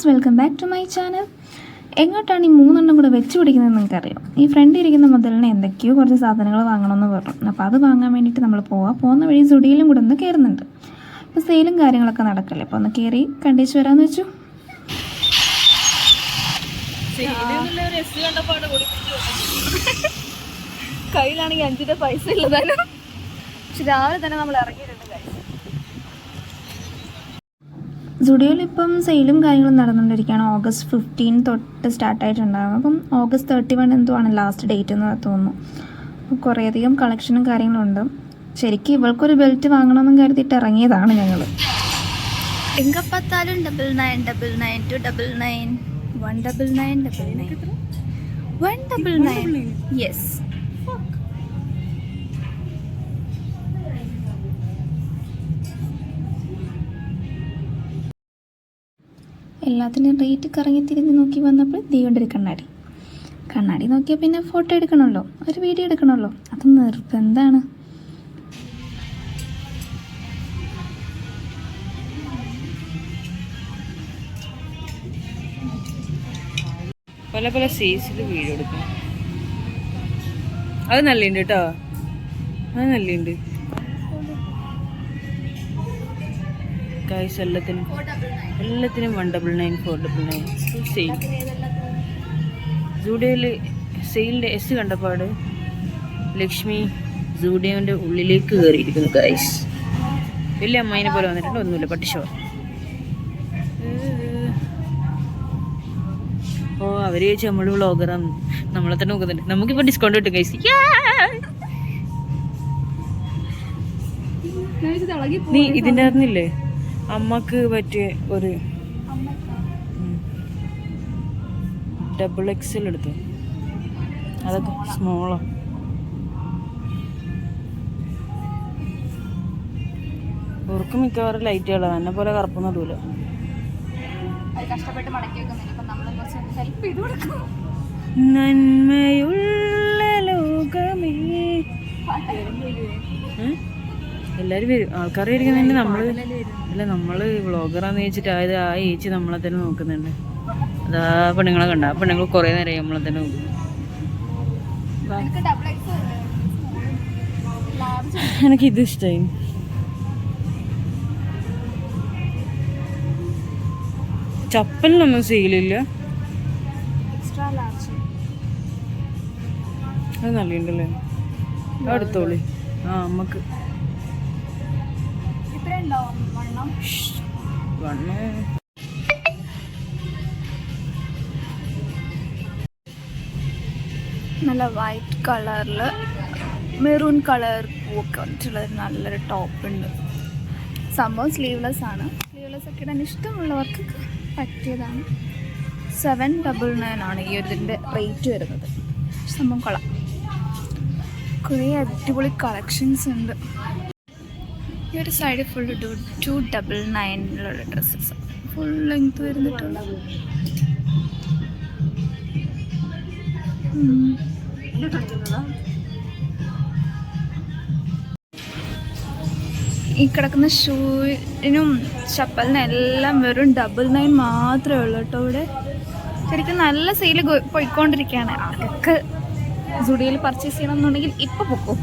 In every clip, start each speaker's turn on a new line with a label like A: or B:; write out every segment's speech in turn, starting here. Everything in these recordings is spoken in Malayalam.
A: Friends, welcome back to my channel. എങ്ങോട്ടാണ് ഈ 3 കൂടെ വെച്ച് പിടിക്കുന്നതെന്ന് നിങ്ങൾക്കറിയാം. ഈ ഫ്രണ്ട് ഇരിക്കുന്ന മുതലിന് എന്തൊക്കെയോ കുറച്ച് സാധനങ്ങൾ വാങ്ങണമെന്ന് പറഞ്ഞു. അപ്പോൾ അത് വാങ്ങാൻ വേണ്ടിയിട്ട് നമ്മൾ പോകുന്ന വഴി സുഡിയിലും കൂടെ ഒന്ന് കയറുന്നുണ്ട്. അപ്പോൾ സെയിലും കാര്യങ്ങളൊക്കെ നടക്കല്ലേ, അപ്പോൾ ഒന്ന് കയറി കണ്ടിച്ച് വരാമെന്ന് വെച്ചു.
B: കയ്യിലാണെങ്കിൽ 5 രൂപ പൈസ ഉള്ളതാണ്. പക്ഷെ രാവിലെ തന്നെ നമ്മൾ ഇറങ്ങിയിട്ടുണ്ട്.
A: സുഡിയോയിൽ ഇപ്പം സെയിലും കാര്യങ്ങളും നടന്നുകൊണ്ടിരിക്കുകയാണ്. August 15 തൊട്ട് സ്റ്റാർട്ടായിട്ടുണ്ടാകും. അപ്പം August 31 എന്തോ ആണ് ലാസ്റ്റ് ഡേറ്റ് എന്ന് തോന്നുന്നു. അപ്പോൾ കുറേയധികം കളക്ഷനും കാര്യങ്ങളുണ്ട്. ശരിക്കും ഇവൾക്കൊരു ബെൽറ്റ് വാങ്ങണമെന്നും കരുതിയിട്ട് ഇറങ്ങിയതാണ് ഞങ്ങൾ.
B: എங்கே பார்த்தாலும் 9999 299 199 യെസ്.
A: എല്ലാത്തിനും റേറ്റ് കറങ്ങി തിരിഞ്ഞ് നോക്കി വന്നപ്പോൾ ദീകൊണ്ടൊരു കണ്ണാടി നോക്കിയാൽ പിന്നെ ഫോട്ടോ എടുക്കണമല്ലോ, ഒരു വീഡിയോ എടുക്കണമല്ലോ, അത് നിർബന്ധമാണ്.
C: പല പല സൈസിൽ വീഡിയോ എടുക്കണം. അത് നല്ലുണ്ട് കേട്ടോ, അത് നല്ലുണ്ട്. എല്ലാത്തിനും 199 499 സെയിൽ. സൂഡിയോയിൽ സെയിലിൻ്റെ എസ് കണ്ടപ്പാട് ലക്ഷ്മി സൂഡിയോൻ്റെ ഉള്ളിലേക്ക് കയറിയിരിക്കുന്നു ഗൈസ്. വലിയ അമ്മായിനെ പോലെ വന്നിട്ടുണ്ട്, ഒന്നുമില്ല പട്ടിഷോ. ഓ അവർ ചോദിച്ചു നമ്മൾ വ്ളോഗറാണ്, നമ്മളെ തന്നെ നോക്കുന്നുണ്ട്. നമുക്കിപ്പോൾ ഡിസ്കൗണ്ട് കിട്ടും ഗൈസ്. നീ ഇതിൻ്റെ അകത്തുനിന്നില്ലേ അമ്മക്ക് പറ്റിയ ഒരു XXL എടുത്തു, അതൊക്കെ സ്മോളോ. ഉറക്കം മിക്കവാറും ലൈറ്റ് കളാണ്, എന്നെ പോലെ കറുപ്പൊന്നും ഇടൂല. നന്മയുള്ള ലോകമേ. എല്ലാവരും വരും, ആൾക്കാർ ഇരിക്കുന്നതിന് നമ്മള് വ്ളോഗറാന്ന് ചോദിച്ചിട്ട് ആ ചേച്ചി നമ്മളെ തന്നെ നോക്കുന്നുണ്ട്. അതാ പെണ്ണുങ്ങളെ കണ്ട, ആ പെണ്ണുങ്ങൾ കുറേ നേരം നമ്മളെ തന്നെ നോക്കും. എനിക്കിത് ഇഷ്ടമായി. ചപ്പലിനൊന്നും സെയിലില്ല, അത് നല്ലുണ്ടല്ലേ. അടുത്തോളി. ആ അമ്മക്ക്
B: നല്ല വൈറ്റ് കളറിൽ മെറൂൺ കളർ പൂവൊക്കെ വന്നിട്ടുള്ളത് നല്ലൊരു ടോപ്പ് ഉണ്ട്. സംഭവം സ്ലീവ്ലെസ് ആണ്. സ്ലീവ്ലെസ് ഒക്കെ ഇടാൻ ഇഷ്ടമുള്ളവർക്ക് പറ്റിയതാണ്. 799 ആണ് ഈ ഒരു ഇതിൻ്റെ റേറ്റ് വരുന്നത്. സംഭവം കൊള്ളാം. കുറേ അടിപൊളി കളക്ഷൻസ് ഉണ്ട്. ഈ ഒരു side full 299 dresses full length വരുന്നിട്ടുണ്ട്. ഈ കിടക്കുന്ന ഷൂവിനും ചപ്പലിനും എല്ലാം വെറും 99 മാത്രമേ ഉള്ളൂ കേട്ടോ. ഇവിടെ ശരിക്കും നല്ല സെയിൽ പോയിക്കൊണ്ടിരിക്കുകയാണ്. ആർക്കൊക്കെ സുഡിയോയിൽ പർച്ചേസ് ചെയ്യണമെന്നുണ്ടെങ്കിൽ ഇപ്പോൾ പൊക്കും.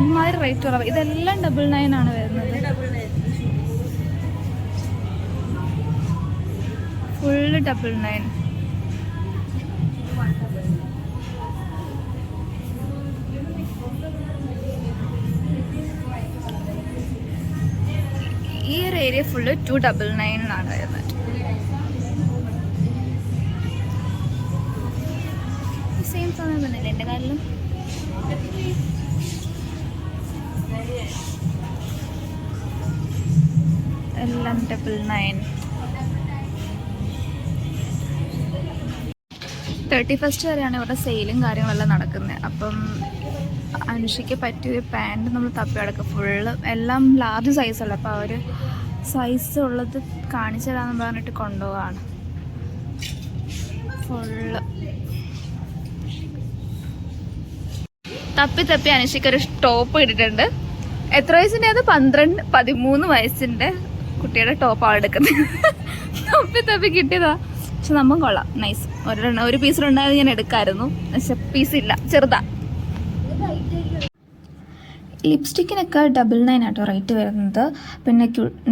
B: ഇമാതിരി റേറ്റ് കുറവ്. ഇതെല്ലാം 99 ആണ് വരുന്നത്. ഫുള്ള് 99. ഈ ഒരു ഏരിയ ഫുള്ള് 299 ആണ് വരുന്നത്. സെയിം സമയം തന്നെയല്ലേ എൻ്റെ കാലിലും. എല്ലാം 99. 31 വരെയാണ് ഇവിടെ സെയിലും കാര്യങ്ങളെല്ലാം നടക്കുന്നത്. അപ്പം അനുഷയ്ക്ക് പറ്റിയൊരു പാൻറ് നമ്മൾ തപ്പി അടക്കുക. ഫുള്ള് എല്ലാം ലാർജ് സൈസല്ല, അപ്പോൾ അവർ സൈസ് ഉള്ളത് കാണിച്ചു തരാമെന്ന് പറഞ്ഞിട്ട് കൊണ്ടുപോവാണ്. ഫുള്ള് തപ്പി അനുഷയ്ക്കൊരു ടോപ്പ് ഇട്ടിട്ടുണ്ട്. എത്ര വയസ്സിൻ്റെ അത്? 13 13 വയസ്സിൻ്റെ കുട്ടിയുടെ ടോപ്പാണ് എടുക്കുന്നത്. തപ്പി കിട്ടിയതാ. പക്ഷെ നമ്മൾ കൊള്ളാം, നൈസ്. ഒരു പീസിലുണ്ടായത് ഞാൻ എടുക്കായിരുന്നു, പക്ഷെ പീസില്ല, ചെറുതാ.
A: ലിപ്സ്റ്റിക്കിനൊക്കെ 99 ആട്ടോ റേറ്റ് വരുന്നത്. പിന്നെ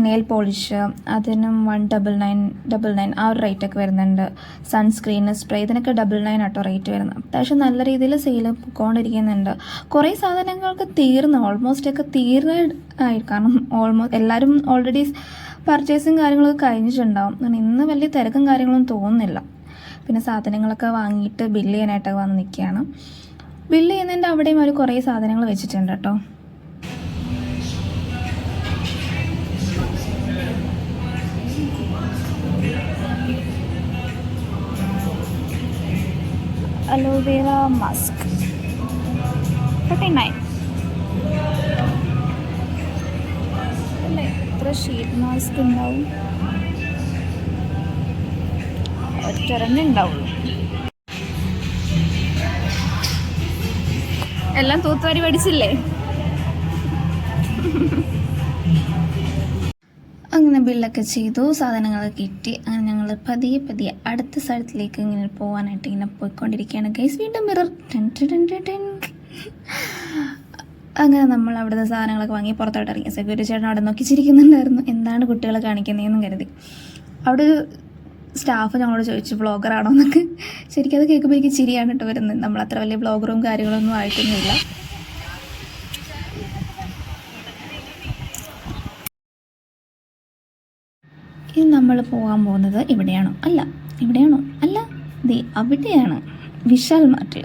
A: നെയിൽ പോളിഷ് അതിനും 199 ആ ഒരു റേറ്റൊക്കെ വരുന്നുണ്ട്. സൺസ്ക്രീന്, സ്പ്രേ ഇതിനൊക്കെ 99 ആട്ടോ റേറ്റ് വരുന്നത്. അത്യാവശ്യം നല്ല രീതിയിൽ സെയിൽ പോയിക്കൊണ്ടിരിക്കുന്നുണ്ട്. കുറേ സാധനങ്ങൾക്ക് ഓൾമോസ്റ്റ് ഒക്കെ തീർന്നതായി. കാരണം എല്ലാവരും ഓൾറെഡി പർച്ചേസും കാര്യങ്ങളൊക്കെ കഴിഞ്ഞിട്ടുണ്ടാവും. ഇന്ന് വലിയ തിരക്കും കാര്യങ്ങളൊന്നും തോന്നുന്നില്ല. പിന്നെ സാധനങ്ങളൊക്കെ വാങ്ങിയിട്ട് ബില്ല് ചെയ്യാനായിട്ടൊക്കെ വന്ന് നിൽക്കുകയാണ്. ബില്ല് ചെയ്യുന്നതിൻ്റെ അവിടെയും അവർ കുറേ സാധനങ്ങൾ വെച്ചിട്ടുണ്ട് കേട്ടോ.
B: അലോവേറ മാസ്ക് 49 അല്ലേ? എത്ര ഷീറ്റ് മാസ്ക് ഉണ്ടാവും? ഒറ്റരഞ്ഞേ ഉണ്ടാവുള്ളൂ. എല്ലാം തൂത്തുവാരി പഠിച്ചില്ലേ?
A: അങ്ങനെ ബില്ലൊക്കെ ചെയ്തു, സാധനങ്ങളൊക്കെ കിട്ടി. അങ്ങനെ ഞങ്ങൾ പതിയെ അടുത്ത സ്ഥലത്തിലേക്ക് ഇങ്ങനെ പോകാനായിട്ട് ഇങ്ങനെ പോയിക്കൊണ്ടിരിക്കുകയാണ് ഗൈസ്. വീണ്ടും മിറർ. അങ്ങനെ നമ്മൾ അവിടുത്തെ സാധനങ്ങളൊക്കെ വാങ്ങി പുറത്തോട്ട് ഇറങ്ങി. സെക്യൂരിറ്റി ചേട്ടൻ അവിടെ നോക്കി ചിരിക്കുന്നുണ്ടായിരുന്നു, എന്താണ് കുട്ടികളെ കാണിക്കുന്നതെന്നും കരുതി. അവിടെ ഒരു സ്റ്റാഫ് ഞങ്ങളോട് ചോദിച്ചു വ്ളോഗറാണോ എന്നൊക്കെ. ശരിക്കും അത് കേൾക്കുമ്പോൾ എനിക്ക് ചിരിയാണ് കേട്ടോ വരുന്നത്. നമ്മൾ അത്ര വലിയ വ്ളോഗറും കാര്യങ്ങളൊന്നും ആയിട്ടൊന്നുമില്ല. ഇത് നമ്മൾ പോകാൻ പോകുന്നത് ഇവിടെയാണോ? അല്ല ദേ അവിടെയാണ്, വിശാൽ മാർട്ടിൽ.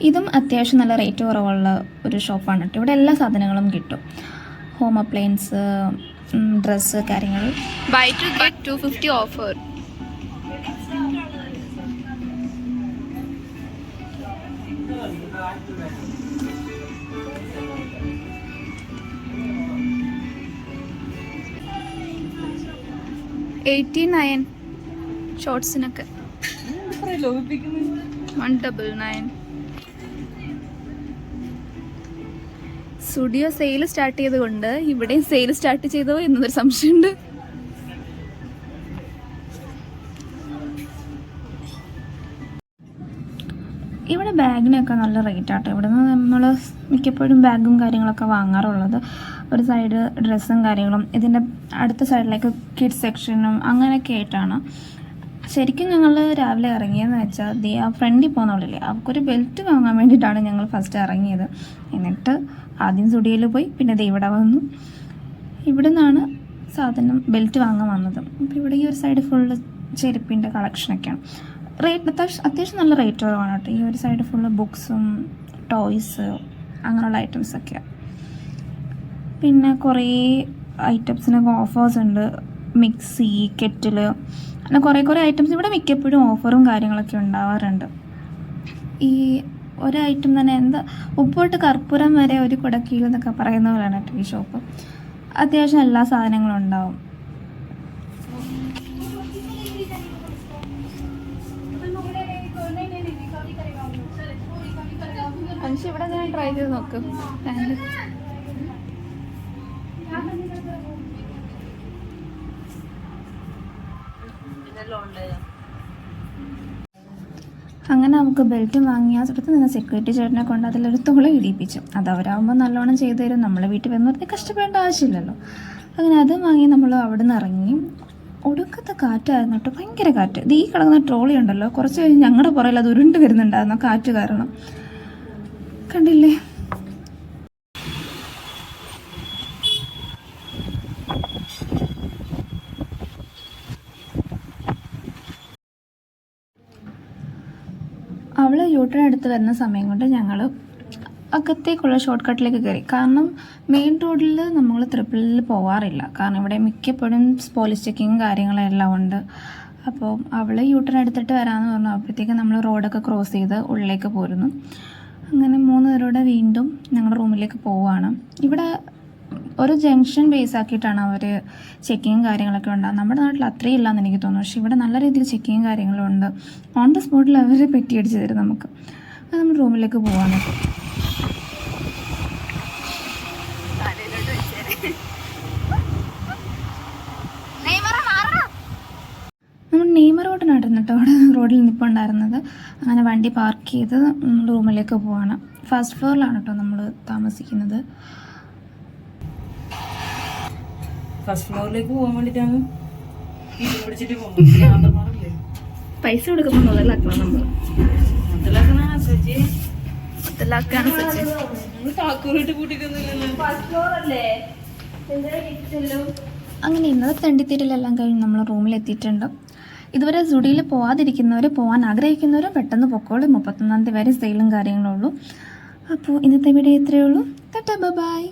A: ഇതും അത്യാവശ്യം നല്ല റേറ്റ് കുറവുള്ള ഒരു ഷോപ്പാണ് കേട്ടോ. ഇവിടെ എല്ലാ സാധനങ്ങളും കിട്ടും. ഹോം അപ്ലയൻസ്, ഡ്രസ്സ്, കാര്യങ്ങൾ.
B: Buy to get 250 offer. $89 ഷോർട്സിനൊക്കെ 199. സ്റ്റുഡിയോ സെയിൽ സ്റ്റാർട്ട് ചെയ്തുകൊണ്ട് ഇവിടെയും സെയിൽ സ്റ്റാർട്ട് ചെയ്തോ എന്നൊരു സംശയമുണ്ട്.
A: ഇവിടെ ബാഗിനൊക്കെ നല്ല റേറ്റ് ആട്ടോ. ഇവിടെ നിന്ന് നമ്മൾ മിക്കപ്പോഴും ബാഗും കാര്യങ്ങളൊക്കെ വാങ്ങാറുള്ളത്. ഒരു സൈഡ് ഡ്രസ്സും കാര്യങ്ങളും, ഇതിൻ്റെ അടുത്ത സൈഡിലേക്ക് കിഡ്സ് സെക്ഷനും അങ്ങനെയൊക്കെ ആയിട്ടാണ്. ശരിക്കും ഞങ്ങൾ രാവിലെ ഇറങ്ങിയതെന്ന് വെച്ചാൽ ആ ഫ്രണ്ടിൽ പോകുന്നവളില്ലേ, അവർക്കൊരു ബെൽറ്റ് വാങ്ങാൻ വേണ്ടിയിട്ടാണ് ഞങ്ങൾ ഫസ്റ്റ് ഇറങ്ങിയത്. എന്നിട്ട് ആദ്യം സ്റ്റുഡിയോയിൽ പോയി, പിന്നെ ഇവിടെ വന്നു. ഇവിടെ നിന്നാണ് സാധനം ബെൽറ്റ് വാങ്ങാൻ വന്നത്. അപ്പോൾ ഇവിടെ ഈ ഒരു സൈഡ് ഫുള്ള് ചെരുപ്പിൻ്റെ കളക്ഷനൊക്കെയാണ്. റേറ്റ് അത്യാവശ്യം നല്ല റേറ്റ് കുറവാണ് കേട്ടോ. ഈ ഒരു സൈഡ് ഫുള്ള് ബുക്സും ടോയ്സ് അങ്ങനെയുള്ള ഐറ്റംസൊക്കെയാണ്. പിന്നെ കുറേ ഐറ്റംസിനൊക്കെ ഓഫേഴ്സ് ഉണ്ട്. മിക്സി, കെറ്റിൽ, അങ്ങനെ കുറേ ഐറ്റംസ് ഇവിടെ മിക്കപ്പോഴും ഓഫറും കാര്യങ്ങളൊക്കെ ഉണ്ടാവാറുണ്ട്. ഈ ഒരു ഐറ്റം തന്നെ ഉപ്പോട്ട് കർപ്പൂരം വരെ ഒരു കുടക്കീൽ എന്നൊക്കെ പറയുന്ന പോലെയാണ് കേട്ടോ ഈ ഷോപ്പ്. അത്യാവശ്യം എല്ലാ സാധനങ്ങളും ഉണ്ടാവും.
B: ഇവിടെ ഞാൻ ട്രൈ ചെയ്ത് നോക്കും.
A: അങ്ങനെ നമുക്ക് ബെൽറ്റ് വാങ്ങിയ സ്ഥലത്ത് നിന്ന് സെക്യൂരിറ്റി ചേട്ടനെ കൊണ്ട് അതിലൊരു തുള ഇടിപ്പിച്ചു. അത് അവരാകുമ്പോൾ നല്ലോണം ചെയ്തു തരും. നമ്മളെ വീട്ടിൽ വന്നിട്ട് കഷ്ടപ്പെടേണ്ട ആവശ്യമില്ലല്ലോ. അങ്ങനെ അത് വാങ്ങി നമ്മൾ അവിടെ നിന്ന് ഇറങ്ങി. ഒടുക്കത്തെ കാറ്റായിരുന്നു കേട്ടോ, ഭയങ്കര കാറ്റ്. ഇത് ഈ കിടക്കുന്ന ട്രോളി ഉണ്ടല്ലോ, കുറച്ച് കഴിഞ്ഞ് ഞങ്ങളുടെ പുറകിൽ അത് ഉരുണ്ട് വരുന്നുണ്ടായിരുന്നു കാറ്റ് കാരണം. കണ്ടില്ലേ? അവൾ യൂട്ടേൺ എടുത്ത് വരുന്ന സമയം കൊണ്ട് ഞങ്ങൾ അകത്തേക്കുള്ള ഷോർട്ട് കട്ടിലേക്ക് കയറി. കാരണം മെയിൻ റോഡിൽ നമ്മൾ ട്രിപ്പിളിൽ പോവാറില്ല. കാരണം ഇവിടെ മിക്കപ്പോഴും പോലീസ് ചെക്കിങ് കാര്യങ്ങളെല്ലാം ഉണ്ട്. അപ്പോൾ അവൾ യൂട്ടേൺ എടുത്തിട്ട് വരാമെന്ന് പറഞ്ഞു. അപ്പോഴത്തേക്കും നമ്മൾ റോഡൊക്കെ ക്രോസ് ചെയ്ത് ഉള്ളിലേക്ക് പോരുന്നു. അങ്ങനെ 3 പേരോടെ വീണ്ടും ഞങ്ങളുടെ റൂമിലേക്ക് പോവുകയാണ്. ഇവിടെ ഒരു ജംഗ്ഷൻ ബേസ് ആക്കിയിട്ടാണ് അവർ ചെക്കിങ്ങും കാര്യങ്ങളൊക്കെ ഉണ്ടാകും. നമ്മുടെ നാട്ടിൽ അത്രയും ഇല്ലയെന്ന് എനിക്ക് തോന്നുന്നു. പക്ഷേ ഇവിടെ നല്ല രീതിയിൽ ചെക്കിങ്ങും കാര്യങ്ങളും ഉണ്ട്. ഓൺ ദ സ്പോട്ടിൽ അവർ പെറ്റിയടിച്ച് തരും നമുക്ക്. അത് നമ്മൾ റൂമിലേക്ക് പോകാനൊക്കെ. ആയിരുന്നു കേട്ടോ അവിടെ റോഡിൽ നിൽപ്പുണ്ടായിരുന്നത്. അങ്ങനെ വണ്ടി പാർക്ക് ചെയ്ത് റൂമിലേക്ക് പോവാണ്. ഫസ്റ്റ് ഫ്ലോറിലാണ് കേട്ടോ നമ്മൾ താമസിക്കുന്നത്.
C: ഫസ്റ്റ് ഫ്ലോറിലേക്ക് പോകാൻ വേണ്ടിയിട്ടാണ് പിടിച്ചിട്ട് പോകുന്നത്.
B: പൈസ കൊടുക്കുമ്പോൾ മുതലാക്കണം നമ്മൾ. മുതലാക്കാണ് സച്ചി.
A: അങ്ങനെ ഇന്നത്തെ തെണ്ടിത്തിരലെല്ലാം കഴിഞ്ഞ് നമ്മൾ റൂമിലെത്തിയിട്ടുണ്ട്. ഇതുവരെ സുഡിയിൽ പോകാതിരിക്കുന്നവർ, പോകാൻ ആഗ്രഹിക്കുന്നവർ പെട്ടെന്ന് പൊക്കോളൂ. 31-ാം തീയതി വരെ സെയിലും കാര്യങ്ങളും ഉള്ളൂ. അപ്പോൾ ഇന്നത്തെ വീഡിയോ ഇത്രയേ ഉള്ളൂ. Tata bye.